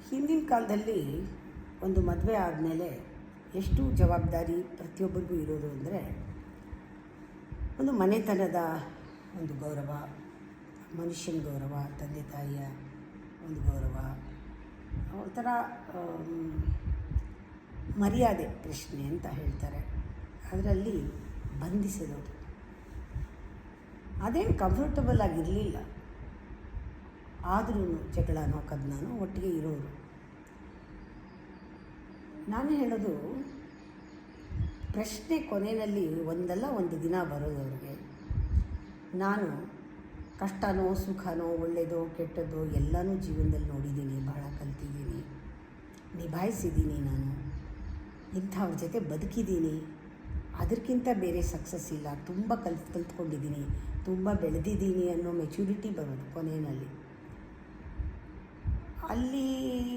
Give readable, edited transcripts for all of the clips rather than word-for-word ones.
ಹಿಂದಿನ ಕಾಲದಲ್ಲಿ ಒಂದು ಮದುವೆ ಆದಮೇಲೆ ಎಷ್ಟು ಜವಾಬ್ದಾರಿ ಪ್ರತಿಯೊಬ್ಬರಿಗೂ ಇರೋದು ಅಂದರೆ, ಒಂದು ಮನೆತನದ ಒಂದು ಗೌರವ, ಮನುಷ್ಯನ ಗೌರವ, ತಂದೆ ತಾಯಿಯ ಒಂದು ಗೌರವ, ಒಂಥರ ಮರ್ಯಾದೆ ಪ್ರಶ್ನೆ ಅಂತ ಹೇಳ್ತಾರೆ. ಅದರಲ್ಲಿ ಬಂಧಿಸಿರೋದು ಅದೇನು ಕಂಫರ್ಟಬಲ್ ಆಗಿರಲಿಲ್ಲ. ಆದ್ರೂ ಜಗಳನೋ ಕದನೋ ಒಟ್ಟಿಗೆ ಇರೋರು. ನಾನು ಹೇಳೋದು, ಪ್ರಶ್ನೆ ಕೊನೆಯಲ್ಲಿ ಒಂದಲ್ಲ ಒಂದು ದಿನ ಬರೋದು ಅವ್ರಿಗೆ. ನಾನು ಕಷ್ಟನೋ ಸುಖನೋ ಒಳ್ಳೆಯದೋ ಕೆಟ್ಟದ್ದೋ ಎಲ್ಲನೂ ಜೀವನದಲ್ಲಿ ನೋಡಿದ್ದೀನಿ, ಬಹಳ ಕಲ್ತಿದ್ದೀನಿ, ನಿಭಾಯಿಸಿದ್ದೀನಿ. ನಾನು ಇಂಥವ್ರ ಜೊತೆ ಬದುಕಿದ್ದೀನಿ. ಅದಕ್ಕಿಂತ ಬೇರೆ ಸಕ್ಸಸ್ ಇಲ್ಲ. ತುಂಬ ಕಲ್ತ್ಕೊಂಡಿದ್ದೀನಿ, ತುಂಬ ಬೆಳೆದಿದ್ದೀನಿ ಅನ್ನೋ ಮೆಚ್ಯೂರಿಟಿ ಬರೋದು ಕೊನೆಯಲ್ಲಿ. ಅಲ್ಲಿ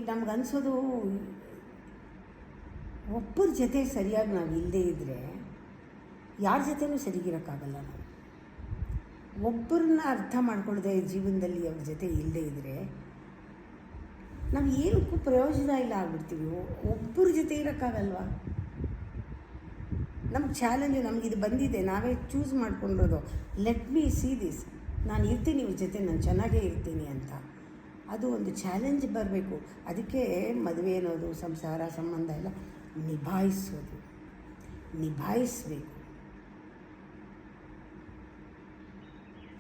ನಮಗನ್ಸೋದು, ಒಬ್ಬರ ಜೊತೆ ಸರಿಯಾಗಿ ನಾವು ಇಲ್ಲದೇ ಇದ್ದರೆ ಯಾರ ಜೊತೆನೂ ಸರಿಗಿರೋಕ್ಕಾಗಲ್ಲ. ನಾವು ಒಬ್ಬರನ್ನ ಅರ್ಥ ಮಾಡ್ಕೊಳ್ಳದೆ ಜೀವನದಲ್ಲಿ ಅವ್ರ ಜೊತೆ ಇಲ್ಲದೇ ಇದ್ದರೆ ನಾವು ಏನಕ್ಕೂ ಪ್ರಯೋಜನ ಇಲ್ಲ ಆಗ್ಬಿಡ್ತೀವಿ. ಒಬ್ಬರ ಜೊತೆ ಇರೋಕ್ಕಾಗಲ್ವ? ನಮ್ಗೆ ಚಾಲೆಂಜು, ನಮಗಿದು ಬಂದಿದೆ, ನಾವೇ ಚೂಸ್ ಮಾಡ್ಕೊಂಡಿರೋದು. ಲೆಟ್ ಮೀ ಸಿ ದಿಸ್, ನಾನು ಇರ್ತೀನಿ ಇವ್ರ ಜೊತೆ, ನಾನು ಚೆನ್ನಾಗೇ ಇರ್ತೀನಿ ಅಂತ. ಅದು ಒಂದು ಚಾಲೆಂಜ್ ಬರಬೇಕು. ಅದಕ್ಕೆ ಮದುವೆ ಅನ್ನೋದು, ಸಂಸಾರ, ಸಂಬಂಧ ಎಲ್ಲ ನಿಭಾಯಿಸಬೇಕು.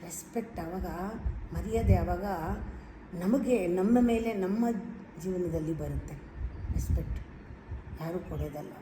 ರೆಸ್ಪೆಕ್ಟ್ ಆವಾಗ, ಮರ್ಯಾದೆ ಆವಾಗ ನಮಗೆ, ನಮ್ಮ ಮೇಲೆ, ನಮ್ಮ ಜೀವನದಲ್ಲಿ ಬರುತ್ತೆ ರೆಸ್ಪೆಕ್ಟ್. ಯಾರೂ ಕೊಡೋದಲ್ಲ.